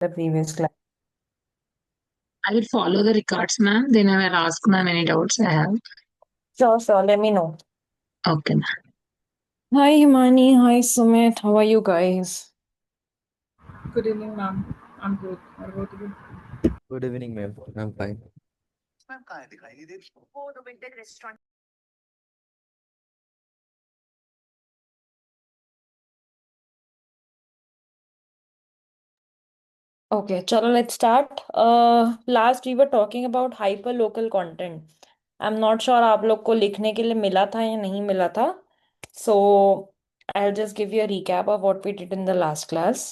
the previous class. I will follow the records, ma'am. Then I will ask ma'am any doubts I have. Sure, sure. Let me know. Okay, ma'am. Hi, Himani. Hi, Sumit. How are you guys? Good evening, ma'am. I'm good. What about you? Good evening, ma'am. I'm fine. Okay, chalo, let's start. Last we were talking about hyper local content. I'm not sure आप लोग को लिखने के लिए मिला था या नहीं मिला था. So I'll just give you a recap of what we did in the last class.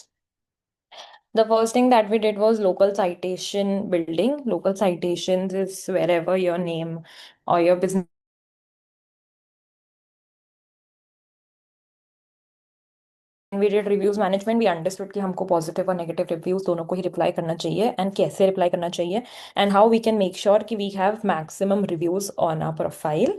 The first thing that we did was local citation building. Local citations is wherever your name or your business. We did reviews management. We understood कि हमको positive और negative reviews दोनों को ही reply करना चाहिए and कैसे reply करना चाहिए and how we can make sure कि we have maximum reviews on our profile.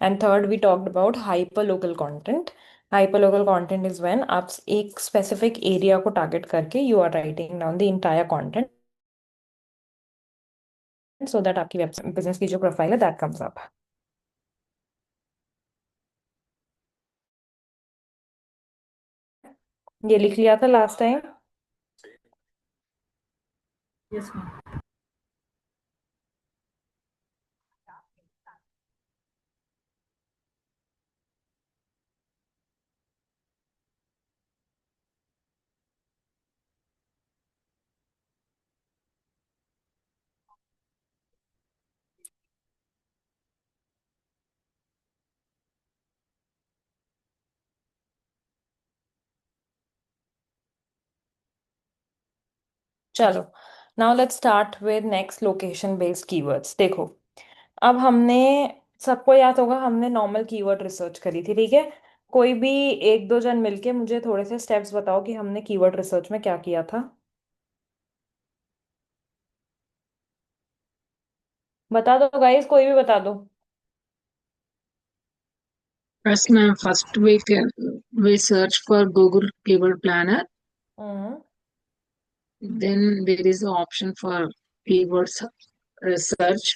And third, we talked about hyperlocal content. Hyperlocal content is when आप एक specific area को target करके you are writing down the entire content so that आपकी website business की जो profile है that comes up. ये लिख लिया था last time. Yes, ma'am. चलो, now let's start with next location based keywords. देखो, अब हमने सबको याद होगा हमने नॉर्मल कीवर्ड रिसर्च करी थी, ठीक है. कोई भी एक दो जन मिलके मुझे थोड़े से स्टेप्स बताओ कि हमने कीवर्ड रिसर्च में क्या किया था. बता दो गाइस, कोई भी बता दो. First, ma'am, we search for Google Keyword Planner. Hmm. Then there is an option for keywords research.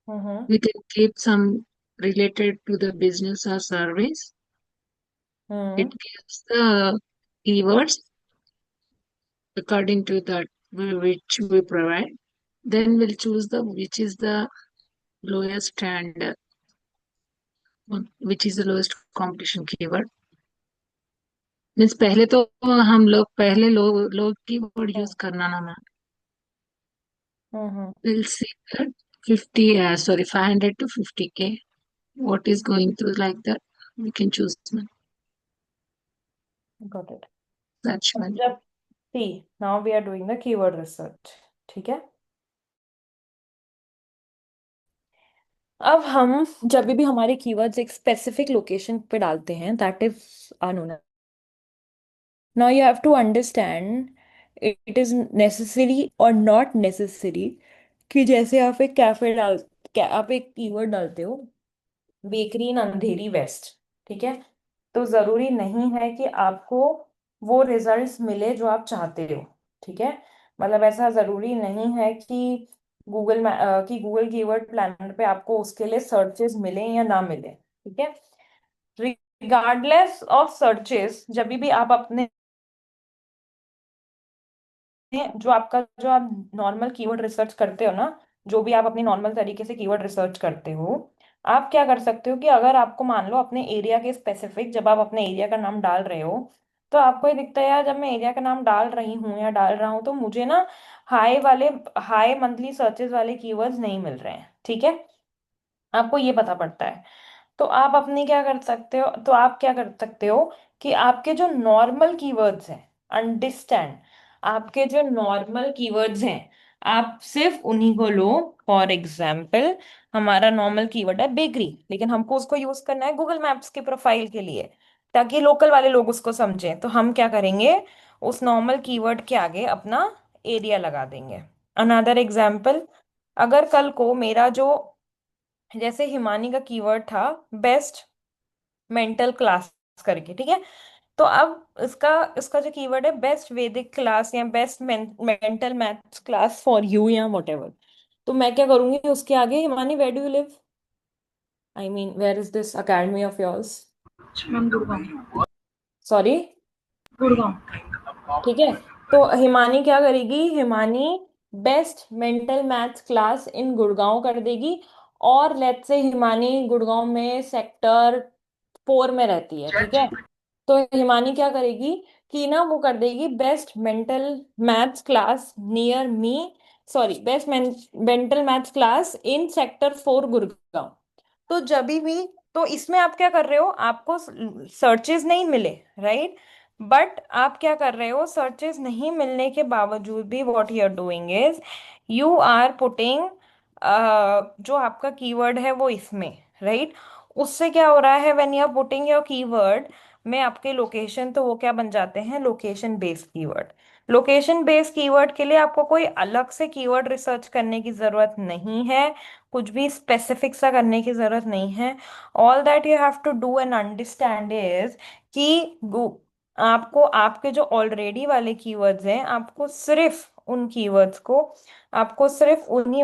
Hmm. We can keep some related to the business or service. It hmm. gives the keywords according to that which we provide. Then we'll choose the which is the lowest and which is the lowest competition keyword. Means पहले तो हम लोग पहले लोग keyword use करना ना ma'am. Hmm. Will see that 50 sorry 500 to 50K what is going to like that we can choose ma'am. Got it. Search ma'am. जब see now we are doing the keyword research, ठीक है. अब हम जब भी हमारे कीवर्ड्स एक specific location पे डालते हैं that is unknown. Now you have to understand it is necessary or not necessary कि जैसे आप एक आप एक कीवर्ड डालते हो बेकरी इन अंधेरी वेस्ट, ठीक है. तो जरूरी नहीं है कि आपको वो रिजल्ट्स मिले जो आप चाहते हो, ठीक है. मतलब ऐसा जरूरी नहीं है कि गूगल कीवर्ड प्लानर पे आपको उसके लिए सर्चेस मिले या ना मिले, ठीक है. रिगार्डलेस ऑफ सर्चेस, जब भी आप अपने जो आप नॉर्मल कीवर्ड रिसर्च करते हो ना, जो भी आप अपनी नॉर्मल तरीके से कीवर्ड रिसर्च करते हो, आप क्या कर सकते हो कि अगर आपको मान लो अपने एरिया के स्पेसिफिक जब आप अपने एरिया का नाम डाल रहे हो तो आपको ये दिखता है यार जब मैं एरिया का नाम डाल रही हूँ या डाल रहा हूँ तो मुझे ना हाई मंथली सर्चेस वाले कीवर्ड्स नहीं मिल रहे हैं, ठीक है. आपको ये पता पड़ता है. तो आप क्या कर सकते हो कि आपके जो नॉर्मल कीवर्ड्स हैं, अंडरस्टैंड, आपके जो नॉर्मल कीवर्ड्स हैं आप सिर्फ उन्हीं को लो. फॉर एग्जाम्पल, हमारा नॉर्मल कीवर्ड है बेकरी, लेकिन हमको उसको यूज करना है गूगल मैप्स के प्रोफाइल के लिए ताकि लोकल वाले लोग उसको समझें. तो हम क्या करेंगे, उस नॉर्मल कीवर्ड के आगे अपना एरिया लगा देंगे. अनदर एग्जाम्पल, अगर कल को मेरा जो जैसे हिमानी का कीवर्ड था बेस्ट मेंटल क्लास करके, ठीक है. तो अब इसका इसका जो कीवर्ड है बेस्ट वैदिक क्लास या best mental maths class for you या वॉटेवर, तो मैं क्या करूंगी उसके आगे, Himani where do you live, I mean where is this academy of yours? Ma'am Gurgaon. Sorry. Gurgaon. ठीक है, तो हिमानी क्या करेगी, Himani best mental maths class in Gurgaon कर देगी। और लेट्स से हिमानी गुड़गांव में सेक्टर 4 में रहती है, ठीक है। तो हिमानी क्या करेगी कि ना वो कर देगी best mental maths class near me, sorry best mental maths class in sector 4 Gurgaon. तो जब भी, तो इसमें आप क्या कर रहे हो, आपको सर्चेज नहीं मिले, राइट। बट आप क्या कर रहे हो, सर्चेज नहीं मिलने के बावजूद भी what you are doing is you are putting जो आपका कीवर्ड है वो इसमें, राइट। उससे क्या हो रहा है, when you are putting your keyword में आपके लोकेशन, तो वो क्या बन जाते हैं, location based keyword. Location based keyword के लिए आपको कोई अलग से कीवर्ड रिसर्च करने की जरूरत नहीं है, कुछ भी स्पेसिफिक सा करने की जरूरत नहीं है। All that you have to do and understand is कि आपको आपके जो ऑलरेडी वाले कीवर्ड्स हैं, आपको सिर्फ उन्हीं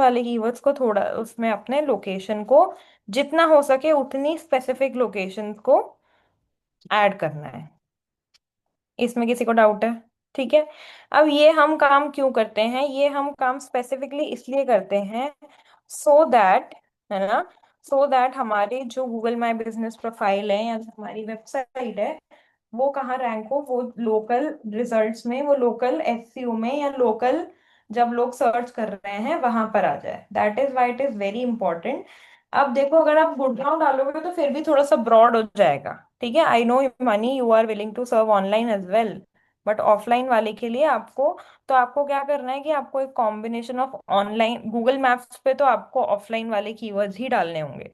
वाले कीवर्ड्स को थोड़ा उसमें अपने लोकेशन को जितना हो सके उतनी स्पेसिफिक लोकेशन को ऐड करना है। इसमें किसी को डाउट है? ठीक है। अब ये हम काम क्यों करते हैं, ये हम काम स्पेसिफिकली इसलिए करते हैं सो दैट, है ना, सो दैट हमारे जो गूगल माई बिजनेस प्रोफाइल है या जो हमारी वेबसाइट है वो कहाँ रैंक हो, वो लोकल रिजल्ट्स में, वो लोकल एसईओ में, या लोकल जब लोग सर्च कर रहे हैं वहां पर आ जाए। That is why it is very important. अब देखो, अगर आप गुड़गांव डालोगे तो फिर भी थोड़ा सा ब्रॉड हो जाएगा, ठीक है। I know money you are willing to serve online as well, but offline वाले के लिए आपको, तो आपको क्या करना है कि आपको एक combination of online, Google maps पे तो आपको ऑफलाइन वाले कीवर्ड्स ही डालने होंगे।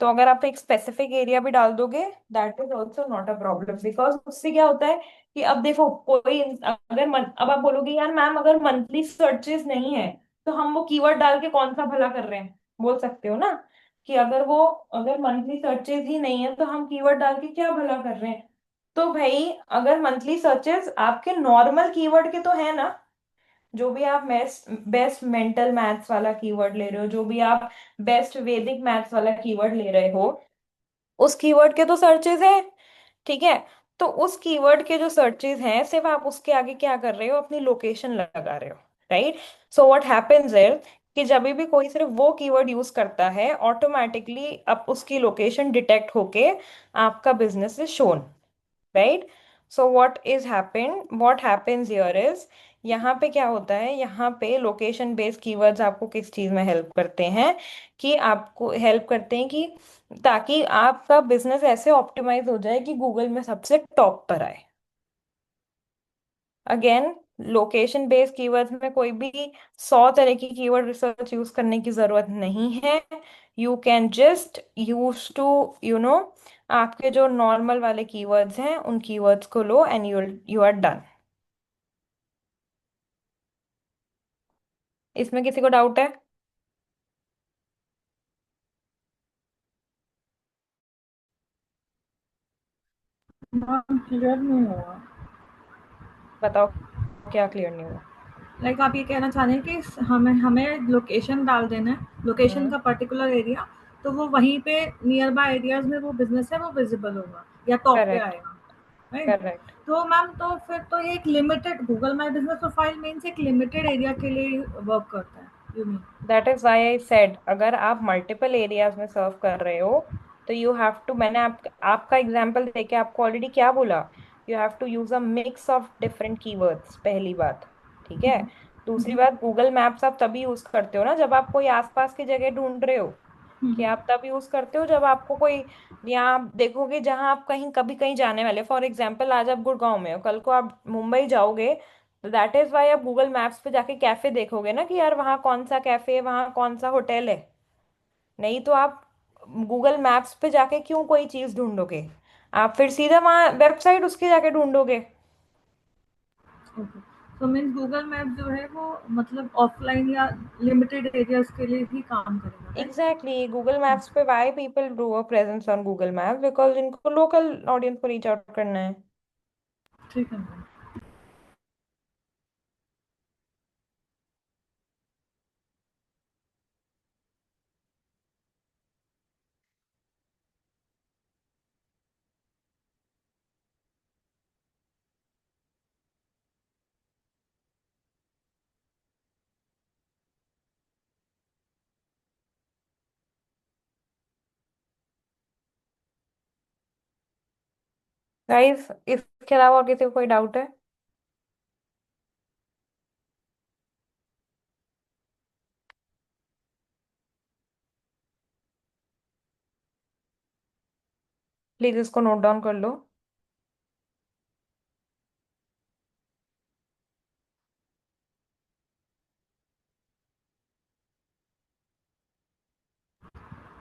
तो अगर आप एक स्पेसिफिक एरिया भी डाल दोगे that is also not a problem, because उससे क्या होता है कि अब देखो कोई अगर अब आप बोलोगे यार मैम अगर मंथली सर्चेस नहीं है तो हम वो कीवर्ड डाल के कौन सा भला कर रहे हैं, बोल सकते हो ना कि अगर मंथली सर्चेस ही नहीं है तो हम कीवर्ड डाल के क्या भला कर रहे हैं। तो भाई अगर मंथली सर्चेस आपके नॉर्मल कीवर्ड के तो है ना, जो भी आप बेस्ट मेंटल मैथ्स वाला कीवर्ड ले रहे हो, जो भी आप बेस्ट वैदिक मैथ्स वाला कीवर्ड ले रहे हो, उस कीवर्ड के तो सर्चेज हैं, ठीक है। तो उस कीवर्ड के जो सर्चेज हैं सिर्फ आप उसके आगे क्या कर रहे हो, अपनी लोकेशन लगा रहे हो, right. So what happens is कि जब भी कोई सिर्फ वो कीवर्ड यूज करता है ऑटोमेटिकली अब उसकी लोकेशन डिटेक्ट होके आपका business is shown, right. So what happens here is, यहाँ पे क्या होता है, यहाँ पे लोकेशन बेस्ड कीवर्ड्स आपको किस चीज में हेल्प करते हैं, कि आपको हेल्प करते हैं कि ताकि आपका बिजनेस ऐसे ऑप्टिमाइज हो जाए कि गूगल में सबसे टॉप पर आए। अगेन, लोकेशन बेस्ड कीवर्ड्स में कोई भी 100 तरह की कीवर्ड रिसर्च यूज करने की जरूरत नहीं है। You can just use to you know आपके जो नॉर्मल वाले कीवर्ड्स हैं उन कीवर्ड्स को लो एंड यू आर डन। इसमें किसी को डाउट है? मैम क्लियर नहीं हुआ। बताओ क्या क्लियर नहीं हुआ। लाइक आप ये कहना चाह रहे हैं कि हमें हमें लोकेशन डाल देना है, लोकेशन हम्म। का पर्टिकुलर एरिया, तो वो वहीं पे नियर बाय एरियाज में वो बिजनेस है वो विजिबल होगा या टॉप पे करेक्ट। आएगा, राइट। करेक्ट। तो मैम तो फिर तो ये एक limited Google my business profile means एक लिमिटेड एरिया के लिए वर्क करता है, you mean? That is why I said अगर आप मल्टीपल एरियाज में सर्व कर रहे हो तो यू हैव टू, मैंने आपका एग्जांपल देके आपको ऑलरेडी क्या बोला, you have to use a mix of different keywords, पहली बात, ठीक है। दूसरी बात, गूगल मैप्स आप तभी यूज करते हो ना जब आप कोई आसपास की जगह ढूंढ रहे हो, कि आप तब यूज करते हो जब आपको कोई, यहाँ आप देखोगे जहां आप कहीं कभी कहीं जाने वाले, फॉर एग्जाम्पल आज आप गुड़गांव में हो, कल को आप मुंबई जाओगे, तो दैट इज वाई आप गूगल मैप्स पे जाके कैफे देखोगे ना कि यार वहाँ कौन सा कैफे है, वहाँ कौन सा होटल है। नहीं तो आप गूगल मैप्स पे जाके क्यों कोई चीज ढूंढोगे, आप फिर सीधा वहाँ वेबसाइट उसके जाके ढूंढोगे। ओके, तो मीन्स गूगल मैप जो है वो मतलब ऑफलाइन या लिमिटेड एरियाज के लिए ही काम करेगा, राइट? एग्जैक्टली, गूगल मैप्स पे why people do a presence on Google map, because इनको लोकल ऑडियंस को रीच आउट करना है। ठीक है मैम। गाइस, इसके अलावा और किसी को कोई डाउट है? प्लीज इसको नोट डाउन कर लो।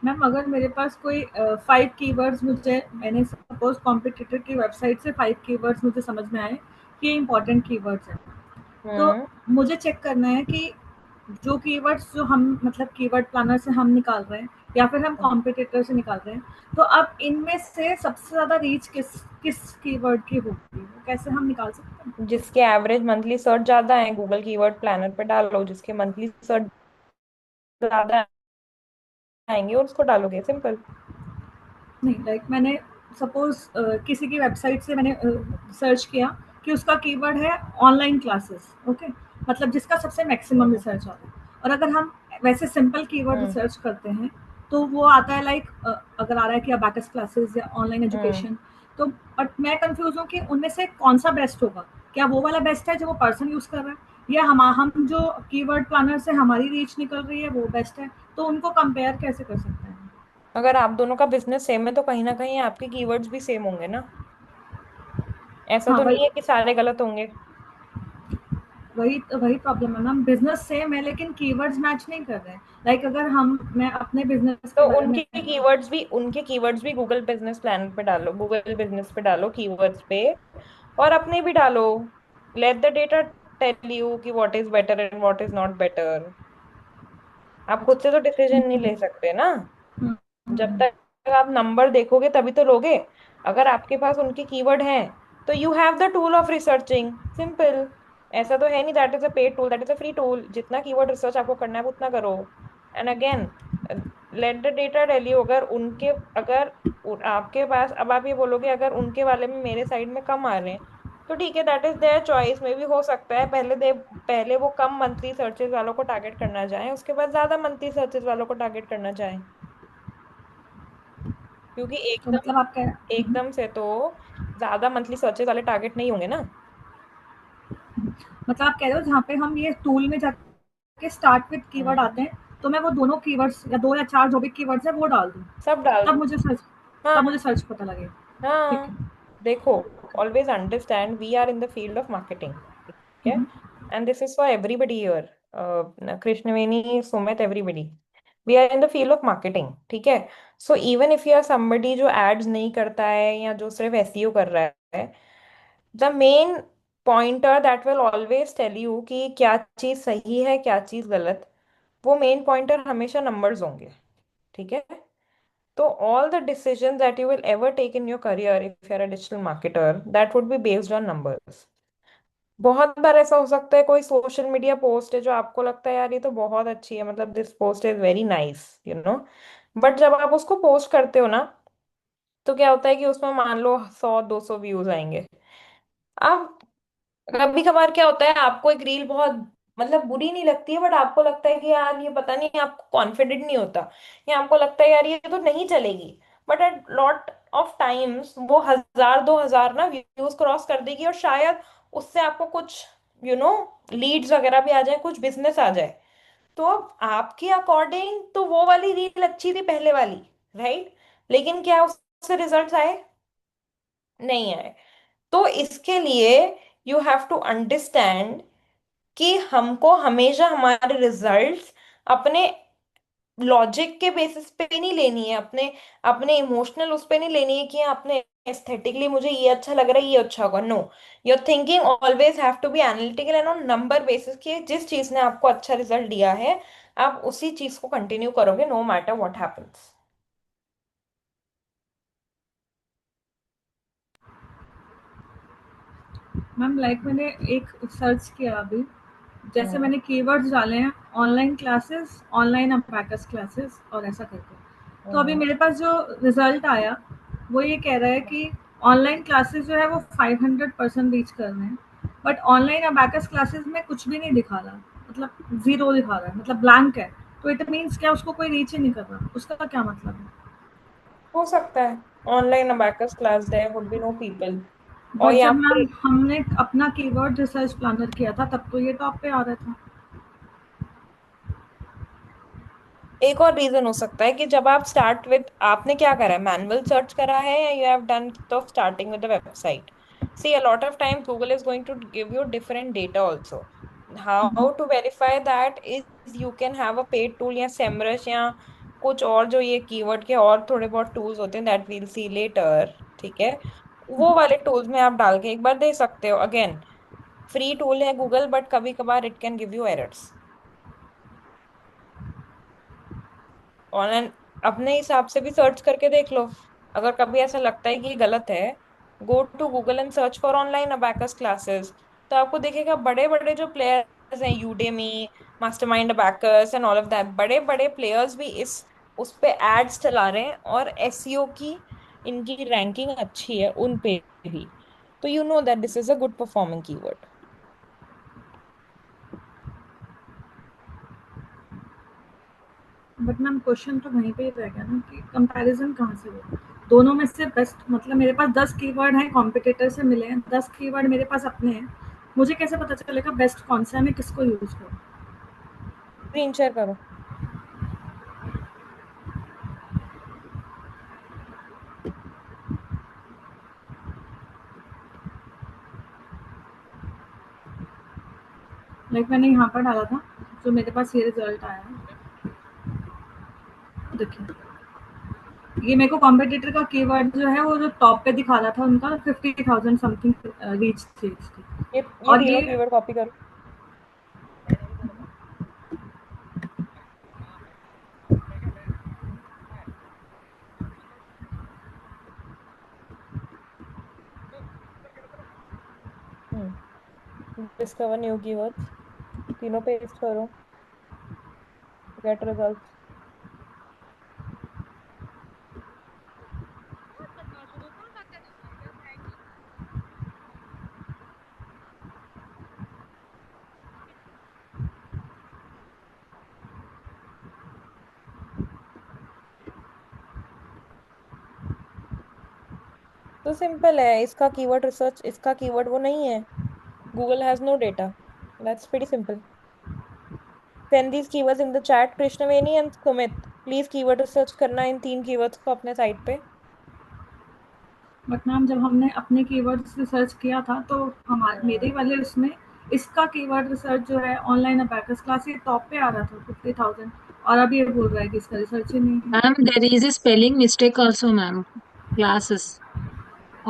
मैम अगर मेरे पास कोई 5 कीवर्ड्स, मुझे मैंने सपोज कॉम्पिटिटर की वेबसाइट से 5 कीवर्ड्स मुझे समझ में आए कि ये इंपॉर्टेंट कीवर्ड्स हैं, तो हम्म। मुझे चेक करना है कि जो कीवर्ड्स जो हम मतलब कीवर्ड प्लानर से हम निकाल रहे हैं या फिर हम कॉम्पिटिटर से निकाल रहे हैं, तो अब इनमें से सबसे ज़्यादा रीच किस किस कीवर्ड की होगी, वो कैसे हम निकाल सकते हैं? जिसके एवरेज मंथली सर्च ज्यादा है, गूगल कीवर्ड प्लानर पे डालो, जिसके मंथली सर्च ज्यादा आएंगे और उसको डालोगे, सिंपल। नहीं, लाइक मैंने सपोज किसी की वेबसाइट से मैंने सर्च किया कि उसका कीवर्ड है ऑनलाइन क्लासेस, ओके, मतलब जिसका सबसे मैक्सिमम हम्म। रिसर्च आता है। और अगर हम वैसे सिंपल कीवर्ड हम्म। रिसर्च करते हैं तो वो आता है लाइक अगर आ रहा है कि अबैकस क्लासेस या ऑनलाइन हम्म। एजुकेशन, तो बट मैं कंफ्यूज हूँ कि उनमें से कौन सा बेस्ट होगा। क्या वो वाला बेस्ट है जो वो पर्सन यूज कर रहा है, या हम जो कीवर्ड प्लानर से हमारी रीच निकल रही है वो बेस्ट है? तो उनको कंपेयर कैसे कर सकते हैं? अगर आप दोनों का बिजनेस सेम है तो कहीं ना कहीं आपके कीवर्ड्स भी सेम होंगे ना। ऐसा हाँ, तो वही नहीं है कि सारे गलत होंगे। वही प्रॉब्लम है मैम, बिजनेस सेम है लेकिन कीवर्ड्स मैच नहीं कर रहे हैं। लाइक अगर हम मैं अपने बिजनेस तो के बारे में उनके कीवर्ड्स भी गूगल बिजनेस प्लान पे डालो, गूगल बिजनेस पे डालो कीवर्ड्स पे, और अपने भी डालो। Let the data tell you कि what is better and what is not better. आप खुद से तो डिसीजन नहीं ले सकते ना। हम्म, जब तक आप नंबर देखोगे तभी तो लोगे। अगर आपके पास उनके कीवर्ड हैं तो you have the tool of researching, simple. ऐसा तो है नहीं that is a paid tool, that is a free tool. जितना कीवर्ड रिसर्च आपको करना है उतना करो। And again, let the data tell you. आपके पास, अब आप ये बोलोगे अगर उनके वाले में मेरे साइड में कम आ रहे हैं, तो ठीक है, दैट इज देयर चॉइस। में भी हो सकता है पहले वो कम मंथली सर्चेज वालों को टारगेट करना चाहें, उसके बाद ज्यादा मंथली सर्चेज वालों को टारगेट करना चाहें। क्योंकि तो एकदम मतलब आप कह एकदम से तो ज्यादा मंथली सर्चेज वाले टारगेट नहीं होंगे ना। मतलब आप कह रहे हो जहाँ पे हम ये टूल में जाके स्टार्ट विद कीवर्ड हम्म। आते हैं, तो मैं वो दोनों कीवर्ड्स या 2 या 4 जो भी कीवर्ड्स है वो डाल दूँ, सब डाल तब दो। मुझे सर्च हाँ। तब मुझे सर्च पता लगेगा? ठीक हाँ। है। देखो, always understand we are in the field of marketing, ठीक है? Hmm, and this is for everybody here, Krishnaveni, Sumit, everybody. We are in the field of marketing, ठीक है? So even if you are somebody जो एड्स नहीं करता है या जो सिर्फ एसईओ कर रहा है, the main pointer that will always tell you कि क्या चीज सही है क्या चीज गलत, वो मेन पॉइंटर हमेशा नंबर्स होंगे, ठीक है? तो all the decisions that you will ever take in your career, if you're a digital marketer, that would be based on numbers. बहुत बार ऐसा हो सकता है कोई सोशल मीडिया पोस्ट है जो आपको लगता है यार ये तो बहुत अच्छी है, मतलब this post is very nice, you know, but जब आप उसको पोस्ट करते हो ना, तो क्या होता है कि उसमें मान लो 100-200 व्यूज आएंगे। अब कभी कभार क्या होता है, आपको एक रील बहुत मतलब बुरी नहीं लगती है, बट आपको लगता है कि यार ये पता नहीं, आपको कॉन्फिडेंट नहीं होता, या आपको लगता है यार ये तो नहीं चलेगी। But at lot of times वो 1000-2000 ना व्यूज क्रॉस कर देगी, और शायद उससे आपको कुछ लीड्स वगैरह भी आ जाए, कुछ बिजनेस आ जाए। तो अब आपके अकॉर्डिंग तो वो वाली रील अच्छी थी पहले वाली, राइट? लेकिन क्या उससे रिजल्ट्स आए? नहीं आए। तो इसके लिए यू हैव टू अंडरस्टैंड कि हमको हमेशा हमारे रिजल्ट्स अपने लॉजिक के बेसिस पे नहीं लेनी है, अपने अपने इमोशनल उस पे नहीं लेनी है कि अपने एस्थेटिकली मुझे ये अच्छा लग रहा है ये अच्छा होगा। No, your thinking always have to be analytical and on number basis, कि जिस चीज ने आपको अच्छा रिजल्ट दिया है आप उसी चीज को कंटिन्यू करोगे, no matter what happens. Ma'am like मैंने एक सर्च किया अभी, जैसे हम्म। मैंने कीवर्ड्स डाले हैं online classes, online abacus classes और ऐसा करके, तो अभी हम्म। मेरे पास जो रिजल्ट आया वो ये कह रहा है कि ऑनलाइन क्लासेस जो है वो 500% रीच कर रहे हैं, बट ऑनलाइन अबैकस क्लासेस में कुछ भी नहीं दिखा रहा, मतलब जीरो दिखा रहा है, मतलब ब्लैंक है। तो इट मीन्स क्या, उसको कोई रीच ही नहीं कर रहा, उसका क्या मतलब है? हो सकता है online abacus class there would be no people, और बट या जब फिर मैम हमने अपना कीवर्ड रिसर्च प्लानर किया था तब तो ये टॉप पे आ रहा था। एक और रीजन हो सकता है कि जब आप स्टार्ट विद, आपने क्या करा है, मैनुअल सर्च करा है या यू हैव डन तो starting with the website. See a lot of time Google is going to give you different data also. How to verify that is you can have a paid tool या Semrush या कुछ और जो ये keyword के और थोड़े बहुत टूल्स होते हैं दैट वील सी लेटर, ठीक है। वो वाले टूल्स में आप डाल के एक बार दे सकते हो। अगेन फ्री टूल है गूगल, बट कभी कभार it can give you errors. Online अपने हिसाब से भी सर्च करके देख लो। अगर कभी ऐसा लगता है कि ये गलत है, go to Google and search for online abacus classes. तो आपको दिखेगा बड़े बड़े जो प्लेयर्स हैं, Udemy, mastermind abacus and all of that, बड़े बड़े प्लेयर्स भी इस उस पे एड्स चला रहे हैं, और एसईओ की इनकी रैंकिंग अच्छी है उन पे भी। तो you know that this is a good performing keyword. But ma'am question तो वहीं पे ही रह गया ना कि कंपैरिजन कहाँ से हो, दोनों में से बेस्ट, मतलब मेरे पास 10 कीवर्ड हैं, कॉम्पिटिटर से मिले हैं, 10 कीवर्ड मेरे पास अपने हैं, मुझे कैसे पता चलेगा बेस्ट कौन सा है, मैं किसको यूज करूँ? स्क्रीन शेयर करो। लाइक मैंने यहाँ पर डाला था, जो मेरे पास ये रिजल्ट आया है, देखिए ये मेरे को कॉम्पिटिटर का कीवर्ड जो है वो जो टॉप पे दिखा रहा था उनका 50,000 समथिंग रीच थी इसकी। ये और तीनों ये कीवर्ड कॉपी करो। डिस्कवर न्यू कीवर्ड्स, तीनों पेस्ट करो, गेट रिजल्ट्स। तो सिंपल है, इसका कीवर्ड रिसर्च, इसका कीवर्ड वो नहीं है, Google has no data, that's pretty simple. Send these keywords in the chat, Krishnaveni and Sumit, please keyword research करना इन तीन कीवर्ड्स को अपने साइट पे। बट मैम जब हमने अपने कीवर्ड्स रिसर्च किया था तो हमारे मेरे वाले उसमें इसका कीवर्ड रिसर्च जो है ऑनलाइन अबैकस क्लास ये टॉप पे आ रहा था 50,000, और अब ये बोल रहा है कि इसका रिसर्च ही नहीं है। Ma'am there is a spelling mistake also, ma'am. Classes,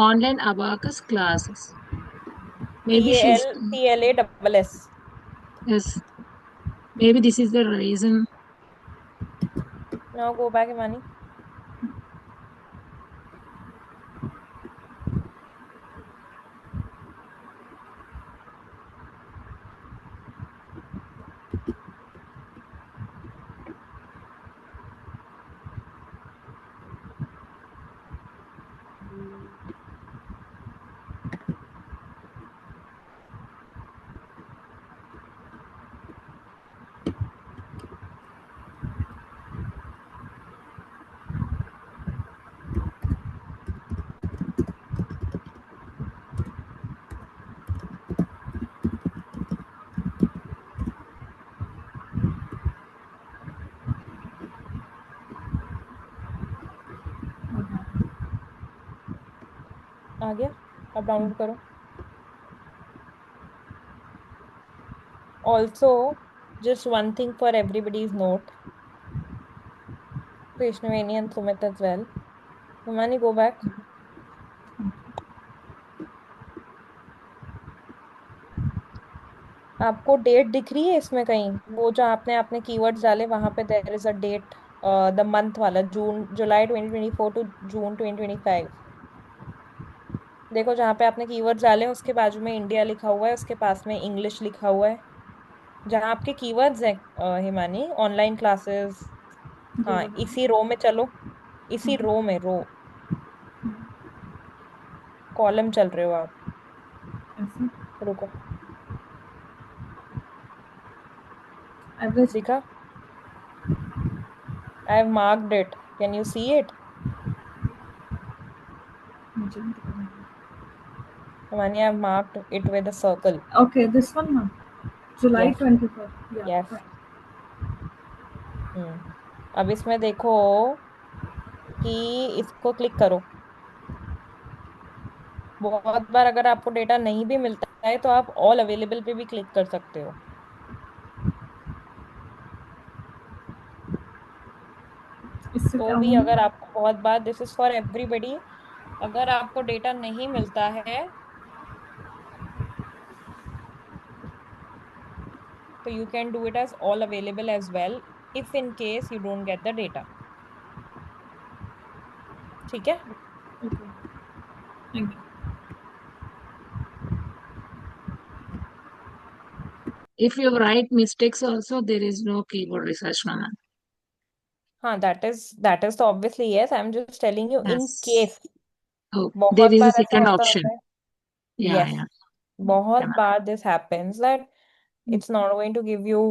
online abacus classes. T Maybe L she's, T L A double S. yes, maybe this is the reason. Now go back Himani. आ गया, अब download करो। Also just one thing for everybody's note, Krishnaveni and Sumit as well. Himani, go back. आपको date दिख रही है इसमें कहीं, वो जो आपने अपने कीवर्ड्स डाले वहां पे there is a date, the month वाला, जून जुलाई 2024 टू जून 2025। देखो जहाँ पे आपने कीवर्ड्स डाले हैं उसके बाजू में इंडिया लिखा हुआ है, उसके पास में इंग्लिश लिखा हुआ है। जहाँ आपके कीवर्ड्स हैं हिमानी, ऑनलाइन क्लासेस, जी हाँ बताइए। इसी रो में चलो, इसी रो में, रो कॉलम चल रहे हो आप। ऐसे रुको, एवरेज। दिखा? I have marked it, can you see it? मुझे नहीं पता। Himani, I have marked it with a circle. Okay this one ना, जुलाई यस 24 या यस। अब इसमें देखो कि इसको क्लिक करो। बहुत बार अगर आपको डेटा नहीं भी मिलता है तो आप ऑल अवेलेबल पे भी क्लिक कर सकते हो। इससे क्या तो भी होगा? अगर आपको बहुत बार, दिस इज फॉर एवरीबडी, अगर आपको डेटा नहीं मिलता है तो you can do it as all available as well, if in case you don't get the data. ठीक है। Okay thank you. If you write mistakes also, there is no keyword research, ma'am. हाँ that is तो obviously yes, I am just telling you in Yes. Case. Oh, there बहुत is a बार ऐसा second होता option. है। Yeah, yes, yeah. बहुत Okay, ma'am. Bar this happens that it's not going to give you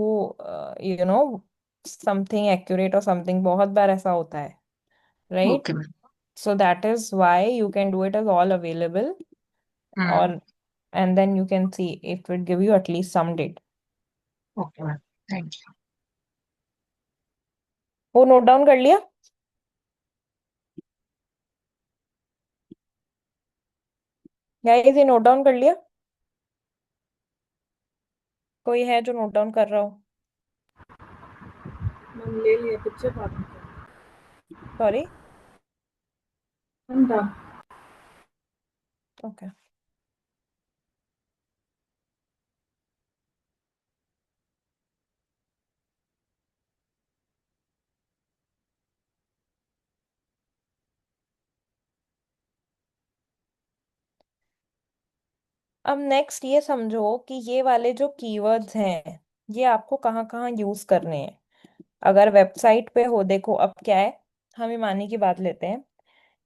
you know something accurate or something, बहुत बार ऐसा होता है, right? Okay, ma'am. So that is why you can do it as all available, Hmm. or and then you can see it will give you at least some data. Okay, ma'am. Thank you. वो note down कर लिया? Guys ये note down कर लिया? कोई है जो note down कर रहा हो? मैम ले लिया पिक्चर बाद में। सॉरी। I'm done. ओके। अब नेक्स्ट ये समझो कि ये वाले जो कीवर्ड्स हैं ये आपको कहाँ कहाँ यूज करने हैं। अगर वेबसाइट पे हो, देखो अब क्या है, हम हिमानी की बात लेते हैं।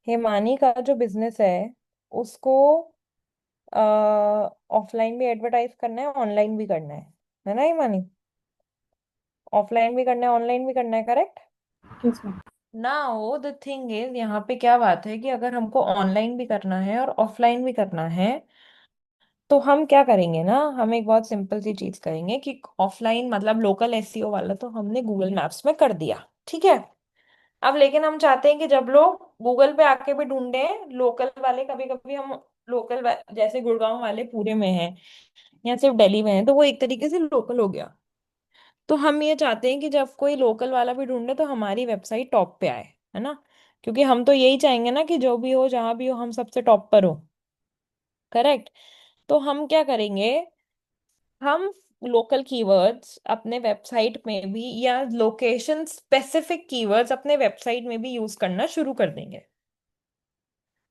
हिमानी का जो बिजनेस है उसको ऑफलाइन भी एडवर्टाइज करना है, ऑनलाइन भी करना है ना हिमानी? ऑफलाइन भी करना है, ऑनलाइन भी करना है, correct? Yes, ma'am. Now the thing is, यहाँ पे क्या बात है कि अगर हमको ऑनलाइन भी करना है और ऑफलाइन भी करना है तो हम क्या करेंगे ना, हम एक बहुत सिंपल सी चीज करेंगे कि ऑफलाइन मतलब लोकल एसईओ वाला तो हमने गूगल मैप्स में कर दिया, ठीक है। अब लेकिन हम चाहते हैं कि जब लोग गूगल पे आके भी ढूंढे, लोकल वाले, कभी कभी हम लोकल जैसे गुड़गांव वाले पूरे में हैं या सिर्फ दिल्ली में हैं तो वो एक तरीके से लोकल हो गया। तो हम ये चाहते हैं कि जब कोई लोकल वाला भी ढूंढे तो हमारी वेबसाइट टॉप पे आए, है ना? क्योंकि हम तो यही चाहेंगे ना कि जो भी हो जहां भी हो हम सबसे टॉप पर हो, करेक्ट? तो हम क्या करेंगे, हम लोकल कीवर्ड्स अपने वेबसाइट में भी या लोकेशन स्पेसिफिक कीवर्ड्स अपने वेबसाइट में भी यूज करना शुरू कर देंगे।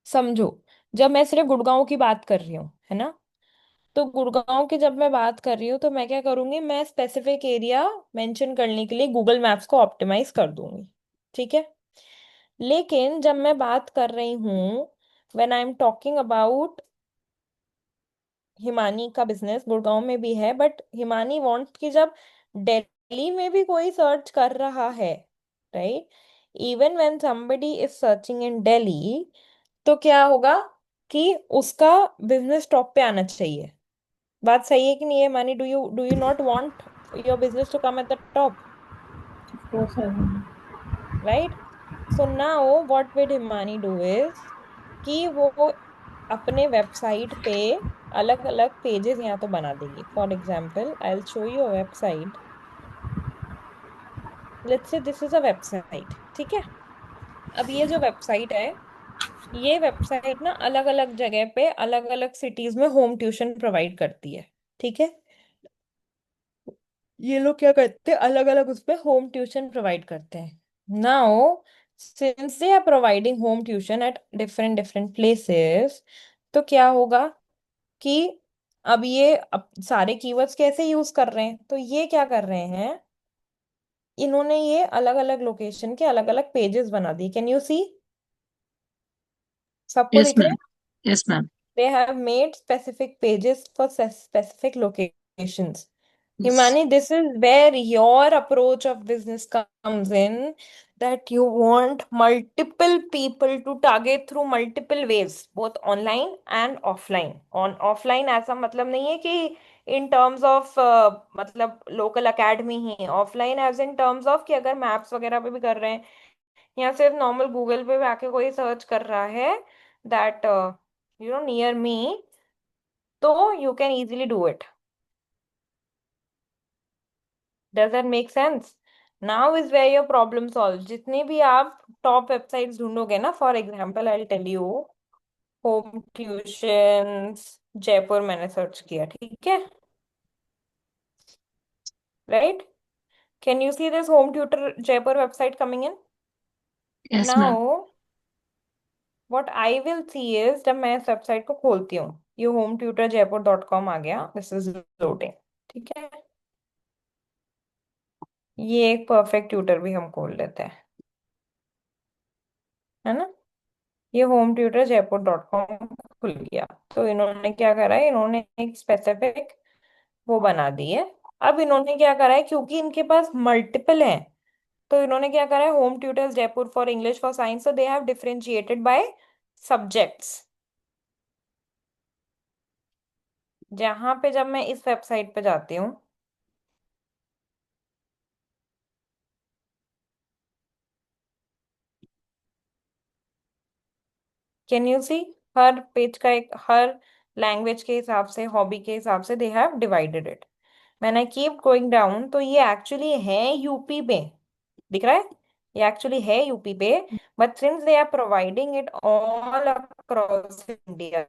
समझो, जब मैं सिर्फ गुड़गांव की बात कर रही हूँ, है ना, तो गुड़गांव की जब मैं बात कर रही हूँ तो मैं क्या करूंगी, मैं स्पेसिफिक एरिया मेंशन करने के लिए गूगल मैप्स को ऑप्टिमाइज कर दूंगी, ठीक है। लेकिन जब मैं बात कर रही हूँ, when I am talking about Himani का बिजनेस गुड़गांव में भी है, बट हिमानी वांट कि जब दिल्ली में भी कोई सर्च कर रहा है, right, even when somebody is searching in Delhi, तो क्या होगा कि उसका बिजनेस टॉप पे आना चाहिए। बात सही है कि नहीं है Himani? Do you not want your business to come at the top, Of course I will. Right? So now what will Himani do is कि वो अपने वेबसाइट पे अलग अलग पेजेस यहाँ तो बना देगी। For example I will show you a website, let's say this is a website, ठीक है। अब ये जो वेबसाइट है, ये वेबसाइट ना अलग अलग जगह पे अलग अलग सिटीज में होम ट्यूशन प्रोवाइड करती है, ठीक है। ये लोग क्या करते हैं, अलग अलग उस पे होम ट्यूशन प्रोवाइड करते हैं। Now since they are providing home tuition at different different places, तो क्या होगा कि अब ये अब सारे कीवर्ड्स कैसे यूज कर रहे हैं, तो ये क्या कर रहे हैं, इन्होंने ये अलग अलग लोकेशन के अलग अलग पेजेस बना दिए। कैन यू सी? सबको यस दिख रहे मैम। हैं? Yes ma'am. they have made specific pages for specific locations. Yes. Himani, this is where your approach of business comes in, that you want multiple people to target through multiple ways, both online and offline. On offline ऐसा मतलब नहीं है कि in terms of मतलब local academy he, offline as in terms of कि अगर maps वगैरह पे भी कर रहे हैं या सिर्फ नॉर्मल गूगल पे भी आके कोई सर्च कर रहा है दैट नियर मी, तो you can easily do it. Does that make sense? Now is where your problem solve. जितने भी आप टॉप वेबसाइट्स ढूंढोगे ना, for example I tell you, home tuitions Jaipur मैंने सर्च किया, ठीक है, right? Can you see this home tutor Jaipur website coming in? Yes ma'am. Now what I will see is, जब मैं इस वेबसाइट को खोलती हूँ, ये होम ट्यूटर जयपुर .com आ गया, दिस इज लोडिंग, ठीक है। ये एक परफेक्ट ट्यूटर भी हम खोल लेते हैं, है ना। ये होम ट्यूटर जयपुर .com खुल गया। तो इन्होंने क्या करा है, इन्होंने एक स्पेसिफिक वो बना दी है। अब इन्होंने क्या करा है, क्योंकि इनके पास मल्टीपल हैं, तो इन्होंने क्या करा है, home tutors Jaipur for English for science, so they have differentiated by subjects। जहां पे जब मैं इस वेबसाइट पे जाती हूँ, कैन यू सी, हर पेज का एक, हर लैंग्वेज के हिसाब से, हॉबी के हिसाब से दे हैव डिवाइडेड इट। मैंने कीप गोइंग डाउन, तो ये एक्चुअली है यूपी में, दिख रहा है, ये एक्चुअली है यूपी पे, but since they are providing it all across India,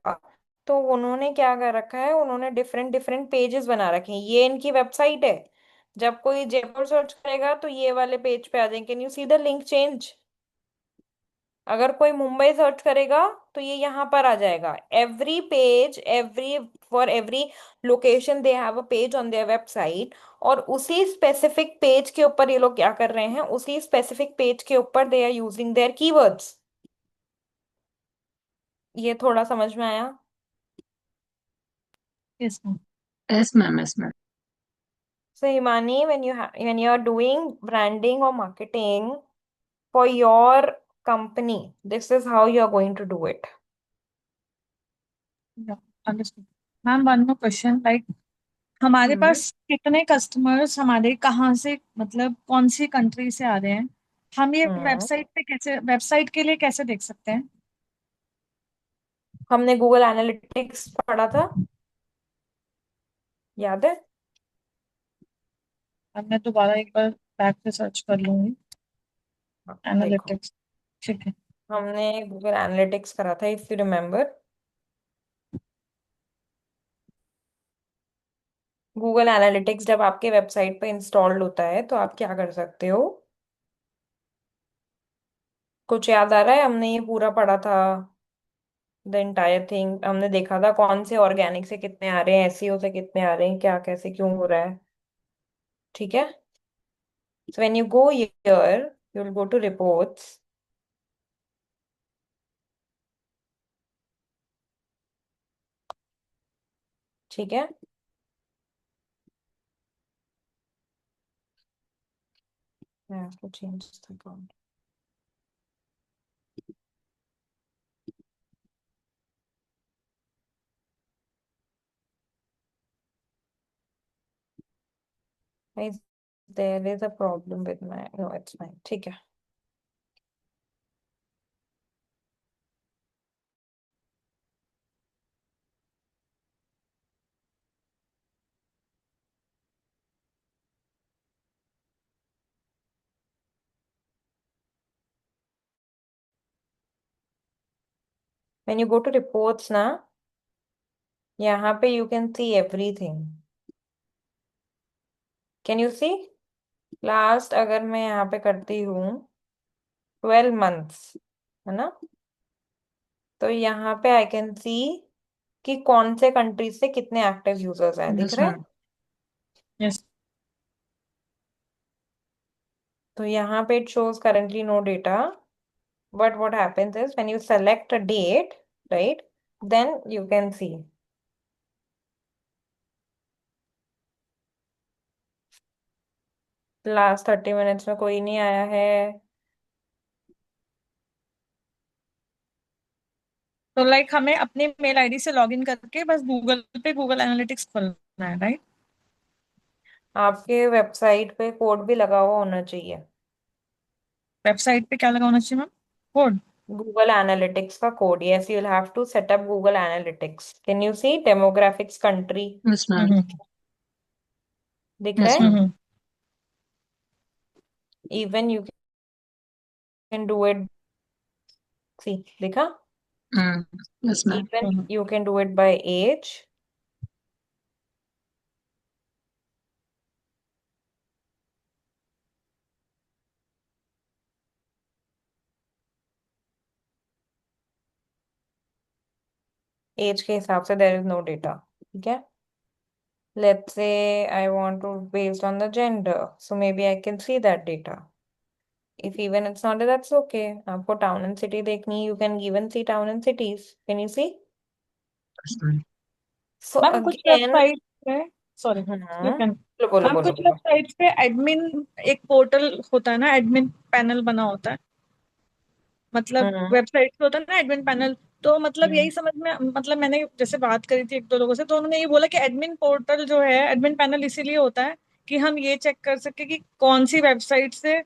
तो उन्होंने क्या कर रखा है, उन्होंने डिफरेंट डिफरेंट पेजेस बना रखे हैं। ये इनकी वेबसाइट है। जब कोई जयपुर सर्च करेगा तो ये वाले पेज पे आ जाएंगे। Can you see the link change? अगर कोई मुंबई सर्च करेगा तो ये यहाँ पर आ जाएगा। Every page, every for every location they have a page on their website, और उसी स्पेसिफिक पेज के ऊपर ये लोग क्या कर रहे हैं, उसी स्पेसिफिक पेज के ऊपर they are using their keywords. ये थोड़ा समझ में आया? Yes ma'am. Yes ma'am. Yes ma'am. So Himani, when you are doing branding or marketing for your company, this is how you are going to do it. Understood. Ma'am one more question, like हमारे हम्म। पास कितने customers हमारे कहाँ से, मतलब कौन सी country से आ रहे हैं, हम ये हम्म। वेबसाइट पे कैसे, वेबसाइट के लिए कैसे देख सकते हैं? हमने गूगल एनालिटिक्स पढ़ा था, याद है? अब मैं दोबारा एक बार बैक से सर्च कर लूंगी। हाँ, देखो, एनालिटिक्स। ठीक है। हमने गूगल एनालिटिक्स करा था, if you remember. Google analytics जब आपके वेबसाइट पे इंस्टॉल्ड होता है तो आप क्या कर सकते हो, कुछ याद आ रहा है? हमने ये पूरा पढ़ा था, द एंटायर थिंग। हमने देखा था कौन से ऑर्गेनिक से कितने आ रहे हैं, एसईओ से कितने आ रहे हैं, क्या कैसे क्यों हो रहा है, ठीक है। So when you go here, you will go to reports, ठीक है। I have to change the account. Guys, there is a problem with my, no, it's fine, ठीक है। When you go to reports ना, यहाँ पे you can see everything. Can you see? Last अगर मैं यहाँ पे करती हूँ 12 months, है ना, तो यहाँ पे आई कैन सी कि कौन से कंट्रीज से कितने एक्टिव यूजर्स हैं, दिख यस रहे मैम। हैं? यस। तो यहाँ पे it shows currently no data, but what happens is when you select a date, right, then you can see last 30 minutes में कोई नहीं आया है। तो लाइक हमें अपने मेल आईडी से लॉगिन करके बस गूगल पे गूगल एनालिटिक्स खोलना है, राइट? आपके वेबसाइट पे कोड भी लगा हुआ होना चाहिए, वेबसाइट पे क्या लगा होना चाहिए मैम? कोड? गूगल एनालिटिक्स का code. Yes, you will have to set up Google analytics. Can you see demographics country? Yes ma'am. Hmm. दिख रहा यस है? Ma'am. Even you can do it, see, दिखा? Yes ma'am. Even you can do it by age. Age के हिसाब से there is no data, ठीक है? Let's say I want to based on the gender, so maybe I can see that data. If even it's not, that's okay. आपको town and city देखनी, you can even see town and cities. Can you see? Yes ma'am. So ma'am कुछ again, website पे, sorry, you hmm, can. बोलो बोलो ma'am बोलो कुछ बोलो। Websites पे एडमिन एक पोर्टल होता है ना, एडमिन पैनल बना होता है, मतलब हम्म वेबसाइट पे होता है ना एडमिन पैनल। तो मतलब हम्म। यही समझ में, मतलब मैंने जैसे बात करी थी एक दो लोगों से, तो उन्होंने ये बोला कि एडमिन पोर्टल जो है, एडमिन पैनल इसीलिए होता है कि हम ये चेक कर सके कि कौन सी वेबसाइट से,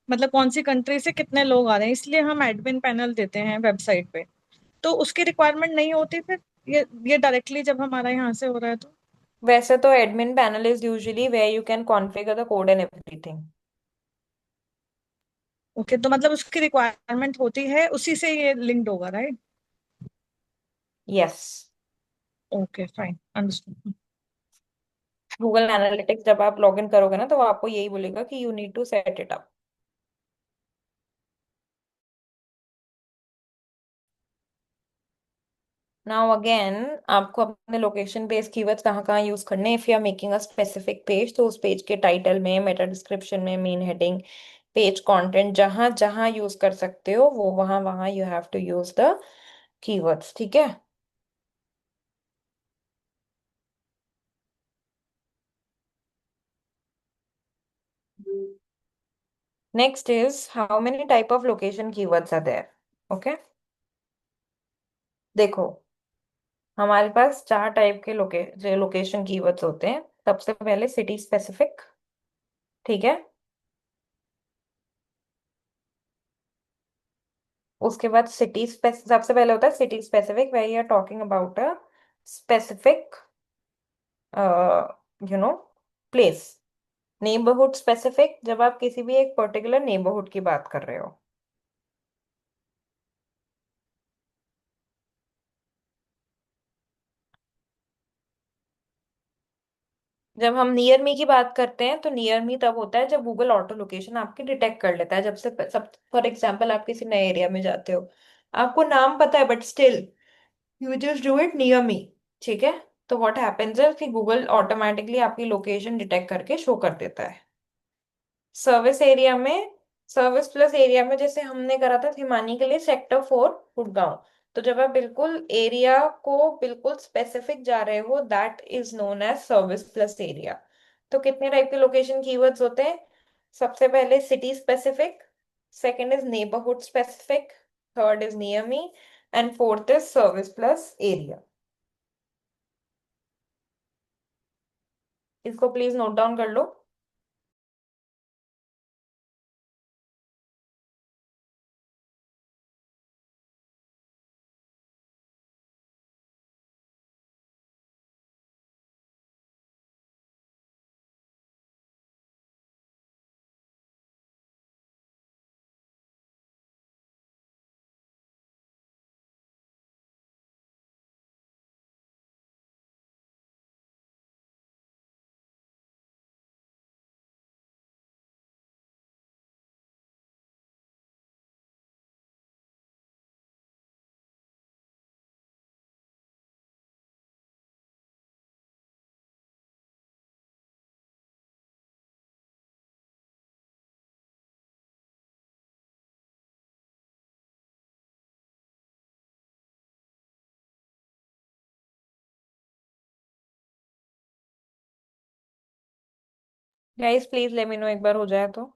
मतलब कौन सी कंट्री से कितने लोग आ रहे हैं, इसलिए हम एडमिन पैनल देते हैं वेबसाइट पे। तो उसकी रिक्वायरमेंट नहीं होती फिर, ये डायरेक्टली जब हमारा यहाँ से हो रहा है तो? वैसे तो admin panel is usually where you can configure the code and everything. Okay, तो मतलब उसकी रिक्वायरमेंट होती है, उसी से ये लिंक्ड होगा, right? Yes. Okay, fine, understood. Google analytics जब आप लॉग इन करोगे ना, तो वो आपको यही बोलेगा कि you need to set it up. Now again, आपको अपने लोकेशन बेस्ड कीवर्ड्स कहाँ कहाँ यूज करने हैं। If you are making a specific page, तो उस पेज के टाइटल में, मेटा डिस्क्रिप्शन में, मेन हेडिंग, पेज कंटेंट, जहां जहां यूज कर सकते हो वो वहां वहां you have to use the keywords, ठीक है? Next is how many type of location keywords are there. Okay, देखो, हमारे पास 4 टाइप के लोकेशन कीवर्ड्स होते हैं। सबसे पहले सिटी स्पेसिफिक, ठीक है? उसके बाद सबसे पहले होता है city specific, where you are talking about a specific you know place. Neighbourhood specific, जब आप किसी भी एक पर्टिकुलर नेबरहुड की बात कर रहे हो। जब हम नियर मी की बात करते हैं, तो नियर मी तब होता है जब गूगल ऑटो लोकेशन आपकी डिटेक्ट कर लेता है। जब से सब फॉर एग्जांपल आप किसी नए एरिया में जाते हो, आपको नाम पता है but still you just do it near me, ठीक है? तो व्हाट हैपेंस है कि गूगल ऑटोमेटिकली आपकी लोकेशन डिटेक्ट करके शो कर देता है। सर्विस एरिया में, सर्विस प्लस एरिया में, जैसे हमने करा था हिमानी के लिए सेक्टर 4 गुड़गांव, तो जब आप बिल्कुल एरिया को बिल्कुल स्पेसिफिक जा रहे हो, that is known as service plus area. तो कितने टाइप के लोकेशन कीवर्ड्स होते हैं? सबसे पहले city specific, second is neighbourhood specific, third is near me, and fourth is service plus area. इसको प्लीज नोट डाउन कर लो। Guys please let me know एक बार हो जाए तो।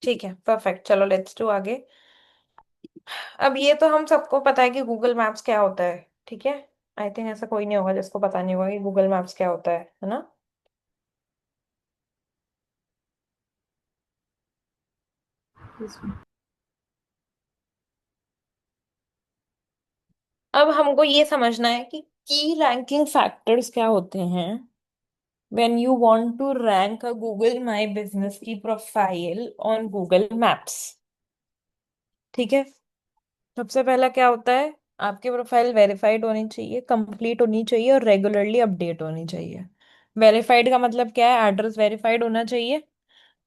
ठीक है, परफेक्ट, चलो लेट्स डू आगे। अब ये तो हम सबको पता है कि गूगल मैप्स क्या होता है, ठीक है। आई थिंक ऐसा कोई नहीं होगा जिसको पता नहीं होगा कि गूगल मैप्स क्या होता है ना। Yes, ma'am. अब हमको ये समझना है कि की रैंकिंग फैक्टर्स क्या होते हैं when you want to rank a Google My Business की प्रोफाइल ऑन गूगल मैप्स। ठीक है, सबसे पहला क्या होता है, आपकी प्रोफाइल वेरीफाइड होनी चाहिए, कंप्लीट होनी चाहिए और रेगुलरली अपडेट होनी चाहिए। वेरीफाइड का मतलब क्या है, एड्रेस वेरीफाइड होना चाहिए।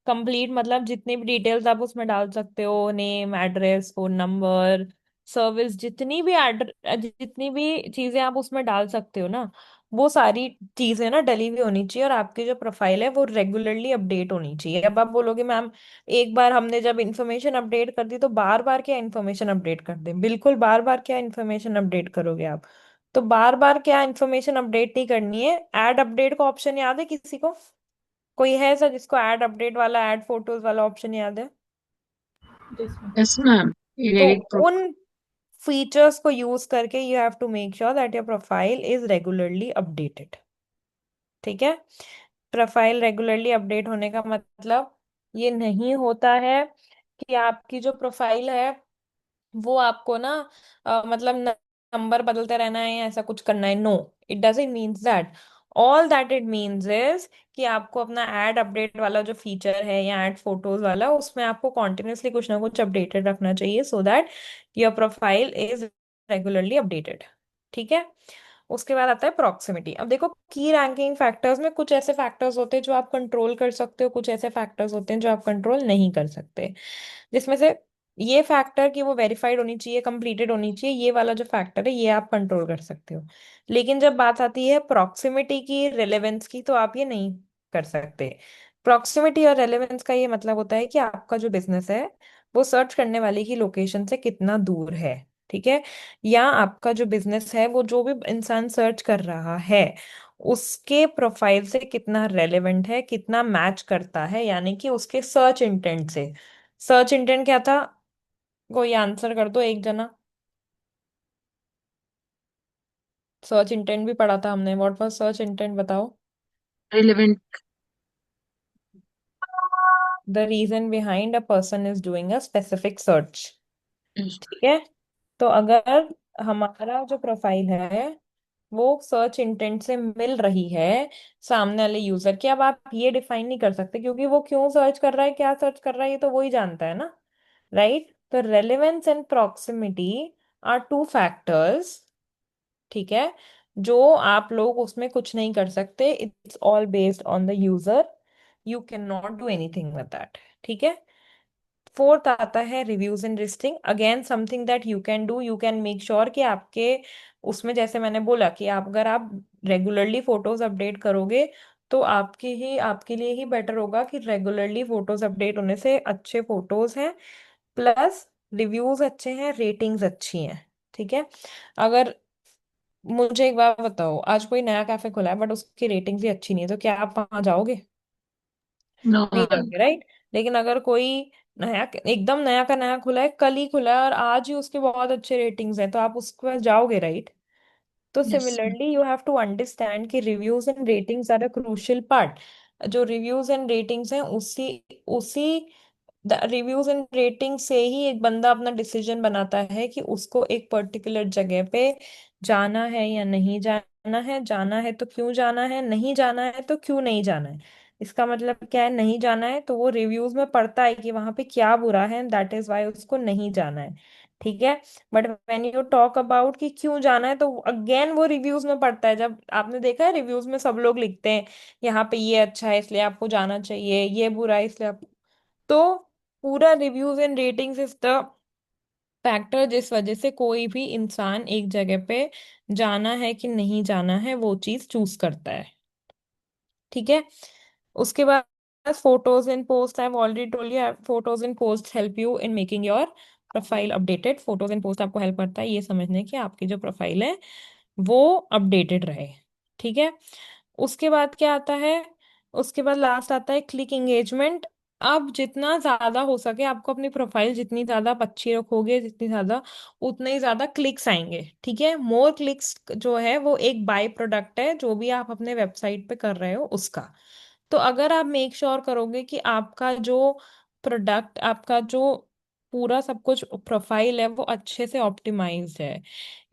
कंप्लीट मतलब जितनी भी डिटेल्स आप उसमें डाल सकते हो, name, address, phone number, service, जितनी भी चीजें आप उसमें डाल सकते हो ना, वो सारी चीजें ना डली हुई होनी चाहिए और आपकी जो प्रोफाइल है वो रेगुलरली अपडेट होनी चाहिए। अब आप बोलोगे मैम एक बार हमने जब इंफॉर्मेशन अपडेट कर दी तो बार बार क्या इंफॉर्मेशन अपडेट कर दें? बिल्कुल बार बार क्या इंफॉर्मेशन अपडेट करोगे आप? तो बार बार क्या इंफॉर्मेशन अपडेट नहीं करनी है। ऐड अपडेट का ऑप्शन याद है किसी को? कोई है ऐसा जिसको ऐड अपडेट वाला, ऐड फोटोज वाला ऑप्शन याद है? Yes, ma'am. यस मैम, तो एडिट उन फीचर्स को यूज करके you have to make sure that your profile is regularly updated. ठीक है, प्रोफाइल रेगुलरली अपडेट होने का मतलब ये नहीं होता है कि आपकी जो प्रोफाइल है वो आपको ना मतलब नंबर बदलते रहना है या ऐसा कुछ करना है। No, it doesn't means that. All that it means is कि आपको अपना एड अपडेट वाला जो फीचर है या एड फोटोज वाला, उसमें आपको कॉन्टिन्यूसली कुछ ना कुछ अपडेटेड रखना चाहिए so that your profile is regularly updated. ठीक है, उसके बाद आता है प्रॉक्सिमिटी। अब देखो, की रैंकिंग फैक्टर्स में कुछ ऐसे फैक्टर्स होते हैं जो आप कंट्रोल कर सकते हो, कुछ ऐसे फैक्टर्स होते हैं जो आप कंट्रोल नहीं कर सकते। जिसमें से ये फैक्टर कि वो वेरीफाइड होनी चाहिए, कंप्लीटेड होनी चाहिए, ये वाला जो फैक्टर है ये आप कंट्रोल कर सकते हो। लेकिन जब बात आती है प्रॉक्सिमिटी की, रेलेवेंस की, तो आप ये नहीं कर सकते। प्रॉक्सिमिटी और रेलेवेंस का ये मतलब होता है कि आपका जो बिजनेस है वो सर्च करने वाले की लोकेशन से कितना दूर है। ठीक है, या आपका जो बिजनेस है वो जो भी इंसान सर्च कर रहा है उसके प्रोफाइल से कितना रेलेवेंट है, कितना मैच करता है, यानी कि उसके सर्च इंटेंट से। सर्च इंटेंट क्या था? कोई आंसर कर दो एक जना। सर्च इंटेंट भी पढ़ा था हमने, व्हाट वाज सर्च इंटेंट, बताओ। Relevant. The reason behind a person is doing a specific search. ठीक है। तो अगर हमारा जो प्रोफाइल है वो सर्च इंटेंट से मिल रही है सामने वाले यूजर की, अब आप ये डिफाइन नहीं कर सकते क्योंकि वो क्यों सर्च कर रहा है, क्या सर्च कर रहा है, ये तो वो ही जानता है ना, राइट? तो relevance and proximity are two factors, ठीक है, जो आप लोग उसमें कुछ नहीं कर सकते। It's all based on the user, you can not do anything with that. ठीक है। फोर्थ आता है reviews and listing. Again something that you can do, you can make sure कि आपके उसमें, जैसे मैंने बोला कि आप अगर आप रेगुलरली फोटोज अपडेट करोगे तो आपके लिए ही बेटर होगा कि रेगुलरली फोटोज अपडेट होने से अच्छे फोटोज हैं, प्लस रिव्यूज अच्छे हैं, रेटिंग्स अच्छी हैं। ठीक है। अगर मुझे एक बात बताओ, आज कोई नया कैफे खुला है बट उसकी रेटिंग्स ही अच्छी नहीं है, तो क्या आप वहां जाओगे? नो नहीं मैम। जाओगे, राइट? लेकिन अगर कोई नया, एकदम नया का नया खुला है, कल ही खुला है और आज ही उसके बहुत अच्छे रेटिंग्स हैं, तो आप उसके पास जाओगे, राइट? तो yes. Similarly you have to understand कि reviews and ratings are a crucial part. जो रिव्यूज एंड रेटिंग्स हैं उसी उसी रिव्यूज एंड रेटिंग से ही एक बंदा अपना डिसीजन बनाता है कि उसको एक पर्टिकुलर जगह पे जाना है या नहीं जाना है, जाना है तो क्यों जाना है, नहीं जाना है तो क्यों नहीं जाना है। इसका मतलब क्या है? नहीं जाना है तो वो रिव्यूज में पढ़ता है कि वहां पे क्या बुरा है, दैट इज वाई उसको नहीं जाना है। ठीक है। But when you talk about कि क्यों जाना है, तो अगेन वो रिव्यूज में पड़ता है। जब आपने देखा है रिव्यूज में सब लोग लिखते हैं यहाँ पे ये अच्छा है इसलिए आपको जाना चाहिए, ये बुरा है इसलिए आप, तो पूरा reviews and ratings is the factor जिस वजह से कोई भी इंसान एक जगह पे जाना है कि नहीं जाना है वो चीज चूज करता है। ठीक है। उसके बाद photos and post, I have already told you, photos and post help you in making your profile updated. Photos and post आपको हेल्प करता है ये समझने कि आपकी जो प्रोफाइल है वो अपडेटेड रहे। ठीक है। उसके बाद क्या आता है? उसके बाद लास्ट आता है क्लिक एंगेजमेंट। अब जितना ज्यादा हो सके आपको अपनी प्रोफाइल जितनी ज्यादा आप अच्छी रखोगे, जितनी ज्यादा, उतने ही ज्यादा क्लिक्स आएंगे। ठीक है। मोर क्लिक्स जो है वो एक बाय प्रोडक्ट है जो भी आप अपने वेबसाइट पे कर रहे हो उसका। तो अगर आप मेक श्योर करोगे कि आपका जो प्रोडक्ट, आपका जो पूरा सब कुछ प्रोफाइल है वो अच्छे से ऑप्टिमाइज्ड है,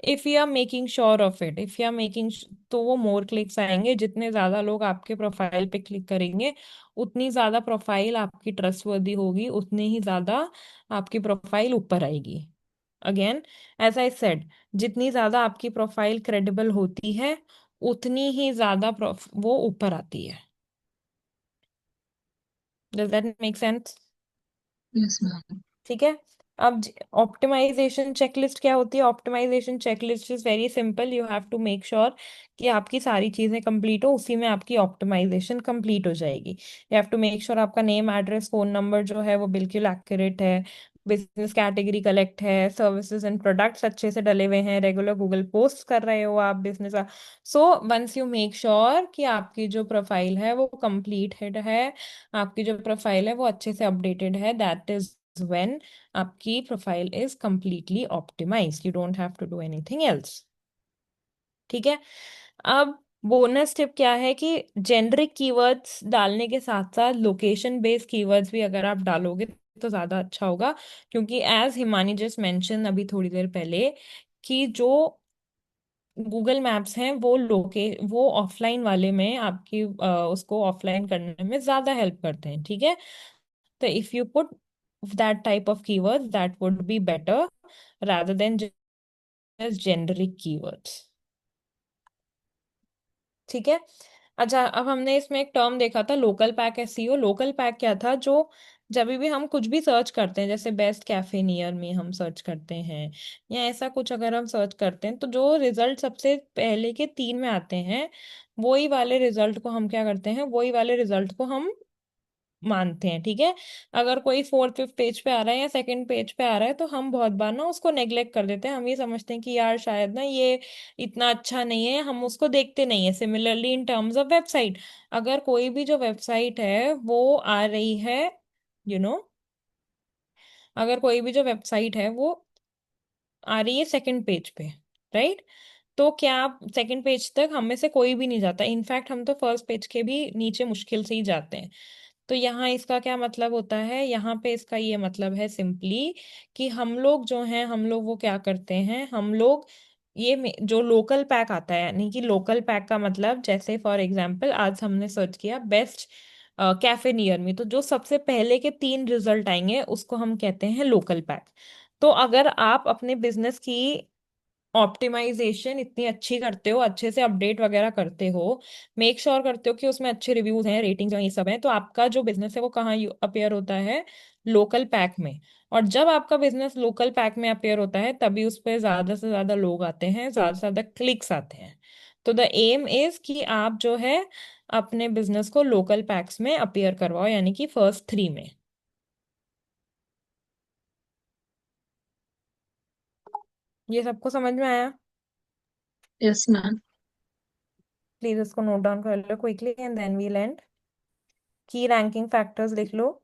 if you are making sure of it, if you are making, तो वो मोर क्लिक्स आएंगे। जितने ज्यादा लोग आपके प्रोफाइल पे क्लिक करेंगे उतनी ज्यादा प्रोफाइल आपकी ट्रस्टवर्दी होगी, उतनी ही ज्यादा आपकी प्रोफाइल ऊपर आएगी। अगेन, एज आई सेड, जितनी ज्यादा आपकी प्रोफाइल क्रेडिबल होती है उतनी ही ज्यादा वो ऊपर आती है। Does that make sense? Yes ma'am. ठीक है। अब ऑप्टिमाइजेशन चेकलिस्ट क्या होती है? Optimization checklist is very simple, you have to make sure कि आपकी सारी चीजें कंप्लीट हो, उसी में आपकी ऑप्टिमाइजेशन कंप्लीट हो जाएगी। You have to make sure आपका नेम, एड्रेस, फोन नंबर जो है वो बिल्कुल एक्यूरेट है, बिजनेस कैटेगरी कलेक्ट है, सर्विसेज एंड प्रोडक्ट्स अच्छे से डले हुए हैं, रेगुलर गूगल पोस्ट कर रहे हो आप business. So once you make sure कि आपकी जो प्रोफाइल है वो कंप्लीट है, आपकी जो प्रोफाइल है वो अच्छे से अपडेटेड है, दैट इज when आपकी profile is completely optimized, you don't have to do anything else। ठीक है। अब बोनस टिप क्या है कि जेनरिक कीवर्ड्स डालने के साथ साथ लोकेशन बेस्ड कीवर्ड्स भी अगर आप डालोगे तो ज्यादा अच्छा होगा, क्योंकि एज हिमानी जस्ट मेंशन अभी थोड़ी देर पहले कि जो गूगल मैप्स हैं वो ऑफलाइन वाले में आपकी उसको ऑफलाइन करने में ज्यादा हेल्प करते हैं। ठीक है। तो if you put that type of keywords that would be better rather than just generic keywords। ठीक है। अच्छा, अब हमने इसमें एक टर्म देखा था local pack SEO. Local pack क्या था? जो जब भी हम कुछ भी सर्च करते हैं, जैसे बेस्ट कैफे नियर में हम सर्च करते हैं या ऐसा कुछ अगर हम सर्च करते हैं, तो जो रिजल्ट सबसे पहले के 3 में आते हैं वही वाले रिजल्ट को हम क्या करते हैं, वही वाले रिजल्ट को हम मानते हैं, ठीक है। अगर कोई फोर्थ फिफ्थ पेज पे आ रहा है या सेकंड पेज पे आ रहा है तो हम बहुत बार ना उसको नेग्लेक्ट कर देते हैं। हम ये समझते हैं कि यार शायद ना ये इतना अच्छा नहीं है, हम उसको देखते नहीं है। Similarly in terms of website, अगर कोई भी जो वेबसाइट है वो आ रही है, यू you नो अगर कोई भी जो वेबसाइट है वो आ रही है सेकंड पेज पे, राइट, तो क्या आप सेकंड पेज तक हम में से कोई भी नहीं जाता। इनफैक्ट हम तो फर्स्ट पेज के भी नीचे मुश्किल से ही जाते हैं। तो यहाँ इसका क्या मतलब होता है, यहाँ पे इसका ये मतलब है सिंपली कि हम लोग जो हैं, हम लोग वो क्या करते हैं, हम लोग जो लोकल पैक आता है, यानी कि लोकल पैक का मतलब जैसे फॉर एग्जांपल आज हमने सर्च किया बेस्ट कैफे नियर मी, तो जो सबसे पहले के 3 रिजल्ट आएंगे उसको हम कहते हैं लोकल पैक। तो अगर आप अपने बिजनेस की ऑप्टिमाइजेशन इतनी अच्छी करते हो, अच्छे से अपडेट वगैरह करते हो, मेक श्योर करते हो कि उसमें अच्छे रिव्यूज हैं, रेटिंग्स हैं, ये सब हैं, तो आपका जो बिजनेस है वो कहाँ अपेयर होता है, लोकल पैक में। और जब आपका बिजनेस लोकल पैक में अपेयर होता है तभी उस पर ज्यादा से ज्यादा लोग आते हैं, ज्यादा से ज्यादा क्लिक्स आते हैं। तो द एम इज कि आप जो है अपने बिजनेस को लोकल पैक्स में अपेयर करवाओ, यानी कि फर्स्ट 3 में। ये सबको समझ में आया? Yes ma'am. प्लीज इसको नोट डाउन कर लो quickly and then we'll end. की रैंकिंग फैक्टर्स लिख लो।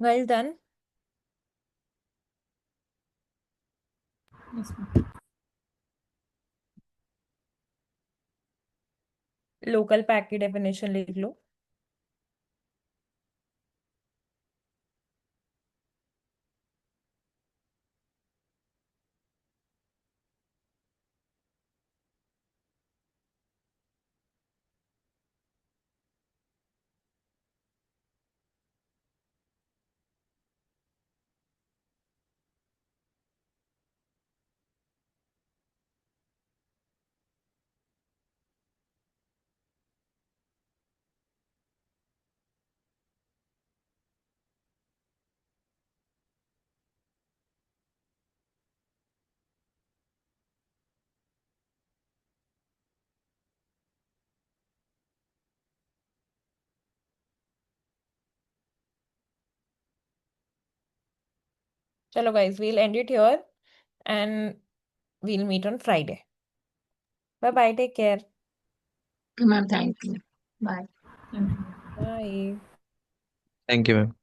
Well done. Yes ma'am. Local pack की डेफिनेशन लिख लो। चलो guys, we'll end it here and we'll meet on Friday. Bye bye, take care. Ma'am thank you. Bye. Thank you. Bye. Thank you, ma'am.